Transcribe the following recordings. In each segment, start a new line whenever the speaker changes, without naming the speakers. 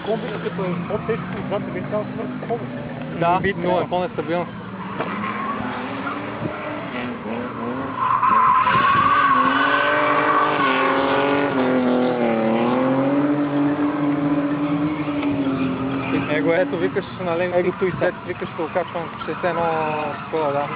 комбито, като е по-тежко отзад, вие трябва да свърши по-добре.
Да, но е по-нестабилно. Его, ето, викаш, нали, егото и след викаш, ще окачвам 61 такова, да.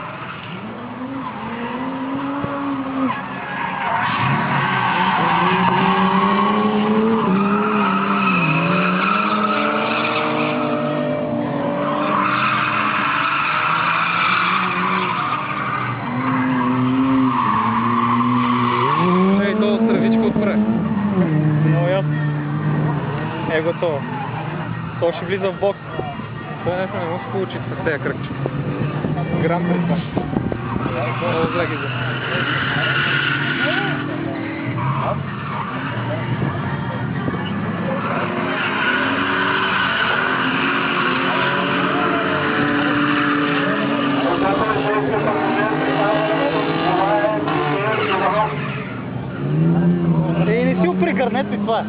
Ей, то здравичка отпре.
Много ясно.
Его то. То ще влиза в бокс. Това нещо не му се получи с тези кръгче. Грам при това. Много зле ги за.
Не си опри гърнето и това е.